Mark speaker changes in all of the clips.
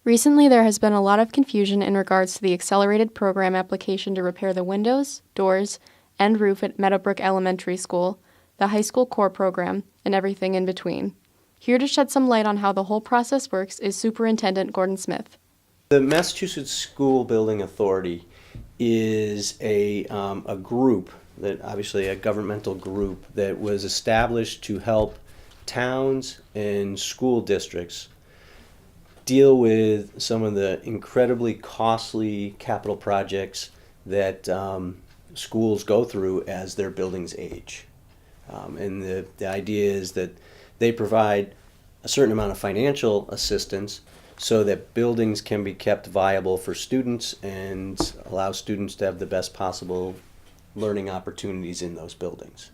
Speaker 1: Recently, there has been a lot of confusion in regards to the accelerated program application to repair the windows, doors, and roof at Meadowbrook Elementary School, the high school core program, and everything in between. Here to shed some light on how the whole process works is Superintendent Gordon Smith.
Speaker 2: The Massachusetts School Building Authority is a group, that obviously a governmental group, that was established to help towns and school districts deal with some of the incredibly costly capital projects that schools go through as their buildings age. And the idea is that they provide a certain amount of financial assistance so that buildings can be kept viable for students and allow students to have the best possible learning opportunities in those buildings.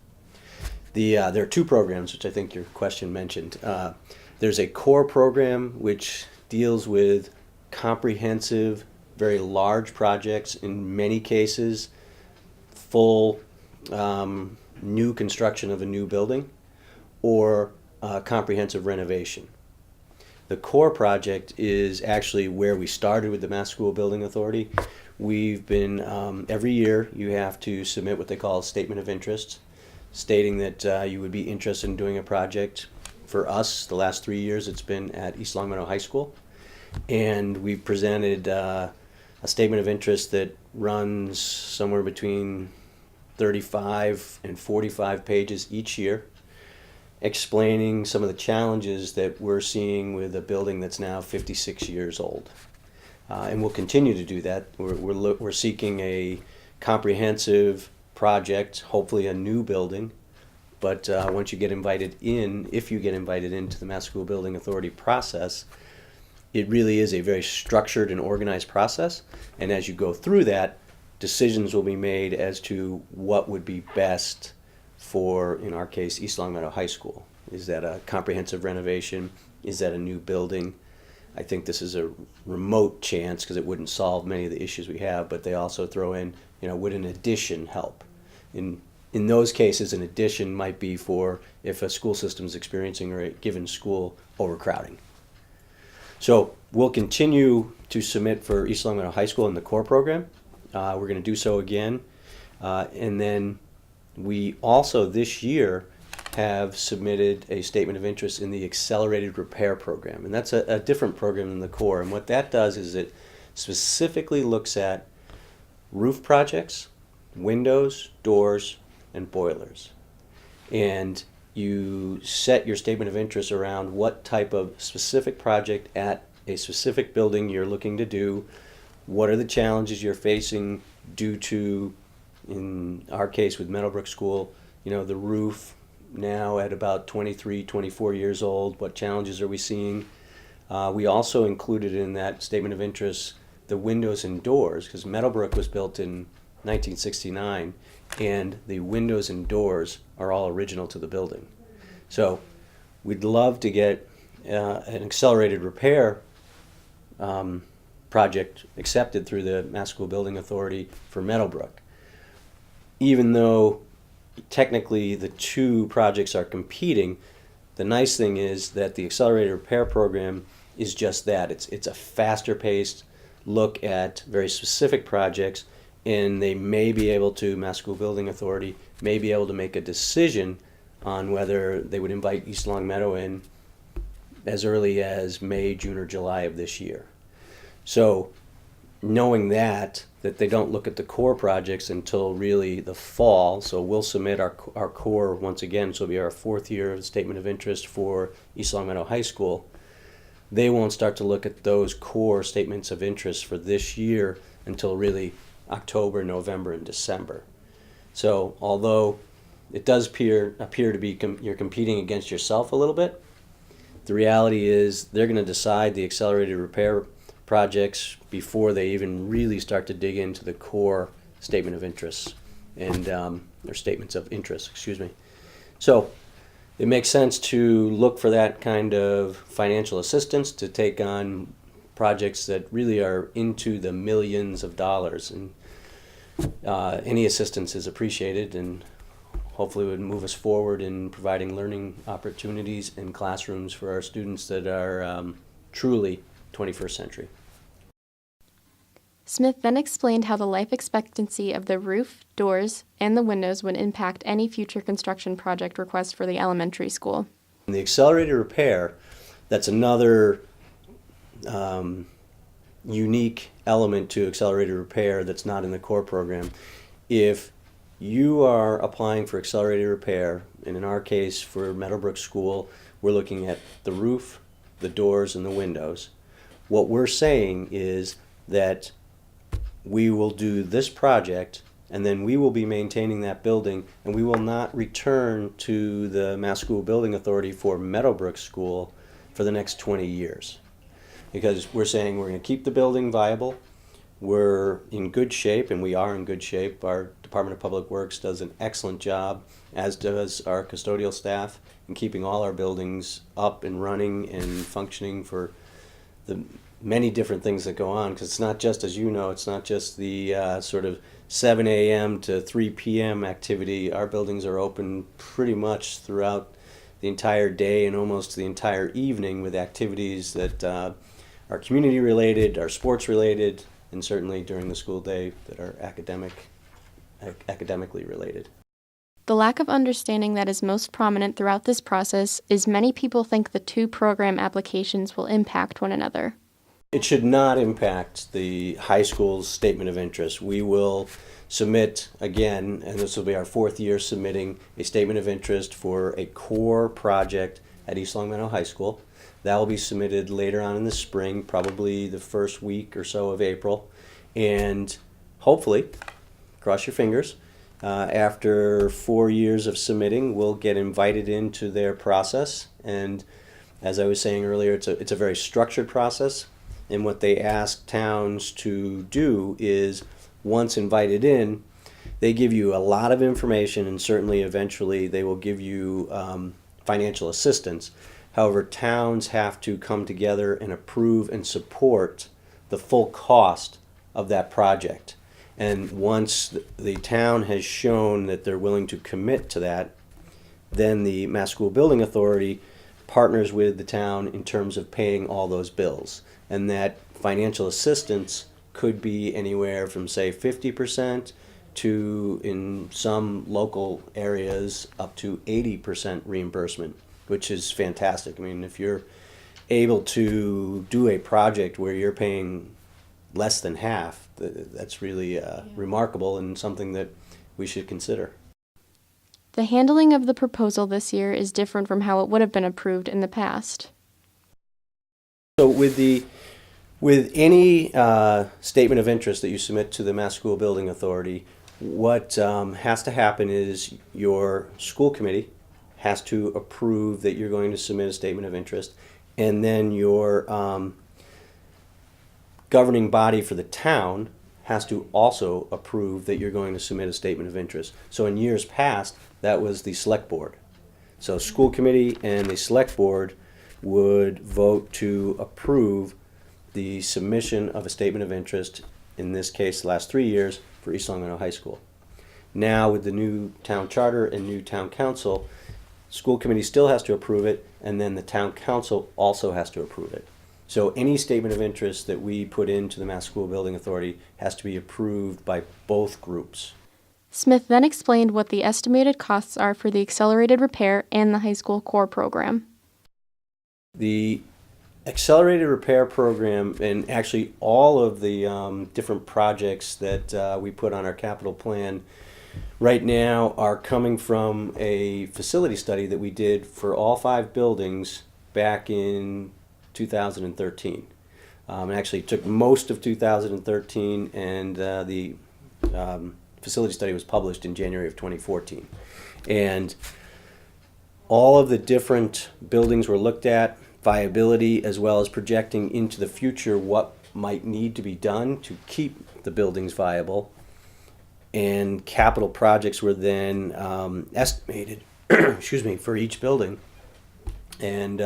Speaker 2: There are two programs, which I think your question mentioned. There's a core program which deals with comprehensive, very large projects, in many cases full new construction of a new building or comprehensive renovation. The core project is actually where we started with the Mass School Building Authority. We've been, every year you have to submit what they call a statement of interest, stating that you would be interested in doing a project. For us, the last 3 years it's been at East Long Meadow High School. And we've presented a statement of interest that runs somewhere between 35 and 45 pages each year, explaining some of the challenges that we're seeing with a building that's now 56 years old. And we'll continue to do that. We're seeking a comprehensive project, hopefully a new building. But once you get invited in, if you get invited into the Mass School Building Authority process, it really is a very structured and organized process. And as you go through that, decisions will be made as to what would be best for, in our case, East Long Meadow High School. Is that a comprehensive renovation? Is that a new building? I think this is a remote chance because it wouldn't solve many of the issues we have, but they also throw in, would an addition help? In those cases, an addition might be for if a school system is experiencing, or a given school, overcrowding. So we'll continue to submit for East Long Meadow High School in the core program. We're going to do so again. And then we also this year have submitted a statement of interest in the accelerated repair program. And that's a different program than the core. And what that does is it specifically looks at roof projects, windows, doors, and boilers. And you set your statement of interest around what type of specific project at a specific building you're looking to do. What are the challenges you're facing due to, in our case with Meadowbrook School, the roof now at about 23, 24 years old. What challenges are we seeing? We also included in that statement of interest the windows and doors, because Meadowbrook was built in 1969, and the windows and doors are all original to the building. So we'd love to get an accelerated repair project accepted through the Mass School Building Authority for Meadowbrook. Even though technically the two projects are competing, the nice thing is that the accelerated repair program is just that. It's a faster paced look at very specific projects, and they may be able to, Mass School Building Authority may be able to make a decision on whether they would invite East Long Meadow in as early as May, June, or July of this year. So knowing that they don't look at the core projects until really the fall, so we'll submit our core once again, so it'll be our fourth year of statement of interest for East Long Meadow High School. They won't start to look at those core statements of interest for this year until really October, November, and December. So although it does appear to be you're competing against yourself a little bit, the reality is they're going to decide the accelerated repair projects before they even really start to dig into the core statement of interest and their statements of interest, So it makes sense to look for that kind of financial assistance to take on projects that really are into the millions of dollars, and any assistance is appreciated, and hopefully would move us forward in providing learning opportunities in classrooms for our students that are truly 21st century.
Speaker 1: Smith then explained how the life expectancy of the roof, doors, and the windows would impact any future construction project request for the elementary school.
Speaker 2: The accelerated repair, that's another unique element to accelerated repair that's not in the core program. If you are applying for accelerated repair, and in our case for Meadowbrook School, we're looking at the roof, the doors, and the windows. What we're saying is that we will do this project, and then we will be maintaining that building, and we will not return to the Mass School Building Authority for Meadowbrook School for the next 20 years. Because we're saying we're going to keep the building viable, we're in good shape, and we are in good shape. Our Department of Public Works does an excellent job, as does our custodial staff, in keeping all our buildings up and running and functioning for the many different things that go on, because it's not just, as you know, it's not just the sort of 7 a.m. to 3 p.m. activity. Our buildings are open pretty much throughout the entire day and almost the entire evening with activities that are community related, are sports related, and certainly during the school day that are academically related.
Speaker 1: The lack of understanding that is most prominent throughout this process is many people think the two program applications will impact one another.
Speaker 2: It should not impact the high school's statement of interest. We will submit again, and this will be our 4th year submitting a statement of interest for a core project at East Long Meadow High School. That will be submitted later on in the spring, probably the first week or so of April. And hopefully, cross your fingers, after 4 years of submitting, we'll get invited into their process. And as I was saying earlier, it's a very structured process. And what they ask towns to do is, once invited in, they give you a lot of information, and certainly eventually they will give you financial assistance. However, towns have to come together and approve and support the full cost of that project. And once the town has shown that they're willing to commit to that, then the Mass School Building Authority partners with the town in terms of paying all those bills. And that financial assistance could be anywhere from, say, 50% to, in some local areas, up to 80% reimbursement, which is fantastic. I mean, if you're able to do a project where you're paying less than half, that's really remarkable and something that we should consider.
Speaker 1: The handling of the proposal this year is different from how it would have been approved in the past.
Speaker 2: So with any statement of interest that you submit to the Mass School Building Authority, what has to happen is your school committee has to approve that you're going to submit a statement of interest, and then your governing body for the town has to also approve that you're going to submit a statement of interest. So in years past, that was the select board. So school committee and the select board would vote to approve the submission of a statement of interest, in this case the last 3 years, for East Long Meadow High School. Now with the new town charter and new town council, school committee still has to approve it, and then the town council also has to approve it. So any statement of interest that we put into the Mass School Building Authority has to be approved by both groups.
Speaker 1: Smith then explained what the estimated costs are for the accelerated repair and the high school core program.
Speaker 2: The accelerated repair program, and actually all of the different projects that we put on our capital plan right now, are coming from a facility study that we did for all 5 buildings back in 2013. Actually took most of 2013, and the facility study was published in January of 2014. And all of the different buildings were looked at, viability, as well as projecting into the future what might need to be done to keep the buildings viable. And capital projects were then estimated excuse me, for each building. And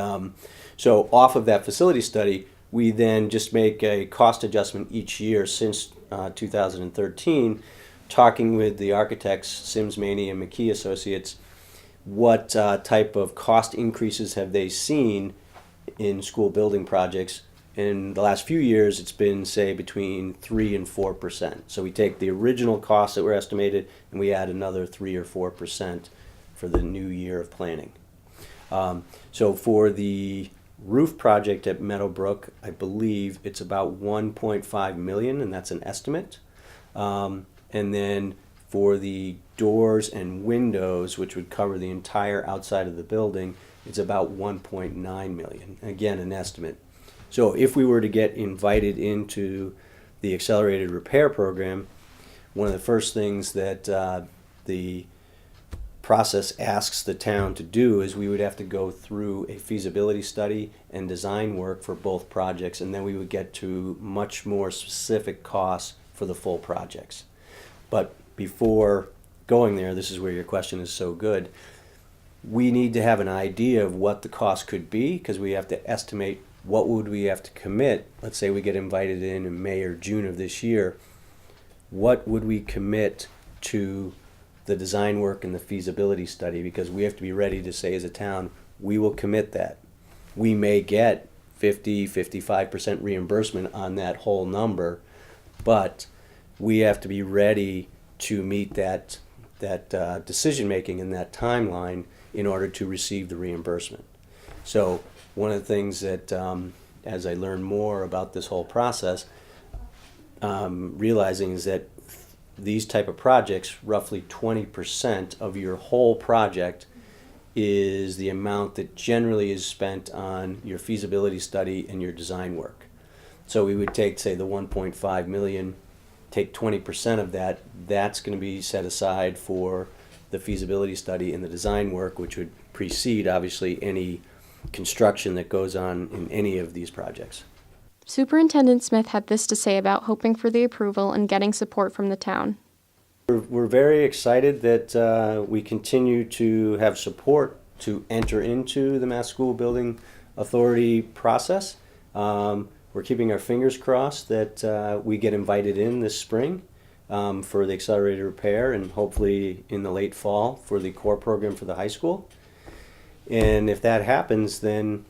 Speaker 2: so off of that facility study, we then just make a cost adjustment each year since 2013, talking with the architects, Sims Maney and McKee Associates, what type of cost increases have they seen in school building projects, in the last few years, it's been, say, between 3 and 4%. So we take the original costs that were estimated and we add another 3 or 4% for the new year of planning. So for the roof project at Meadow Brook, I believe it's about 1.5 million, and that's an estimate. And then for the doors and windows, which would cover the entire outside of the building, it's about 1.9 million. Again, an estimate. So if we were to get invited into the accelerated repair program, one of the first things that the process asks the town to do is we would have to go through a feasibility study and design work for both projects, and then we would get to much more specific costs for the full projects. But before going there, this is where your question is so good, we need to have an idea of what the cost could be, because we have to estimate what would we have to commit. Let's say we get invited in May or June of this year. What would we commit to the design work and the feasibility study? Because we have to be ready to say as a town, we will commit that. We may get 50-55% reimbursement on that whole number, but we have to be ready to meet that decision making and that timeline in order to receive the reimbursement. So one of the things that as I learn more about this whole process, realizing is that these type of projects, roughly 20% of your whole project is the amount that generally is spent on your feasibility study and your design work. So we would take, say, the 1.5 million, take 20% of that, that's going to be set aside for the feasibility study and the design work, which would precede, obviously, any construction that goes on in any of these projects.
Speaker 1: Superintendent Smith had this to say about hoping for the approval and getting support from the town.
Speaker 2: We're very excited that we continue to have support to enter into the Mass School Building Authority process. We're keeping our fingers crossed that we get invited in this spring for the accelerated repair, and hopefully in the late fall for the core program for the high school. And if that happens, then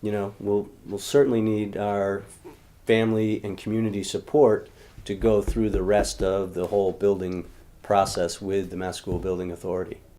Speaker 2: we'll certainly need our family and community support to go through the rest of the whole building process with the Mass School Building Authority.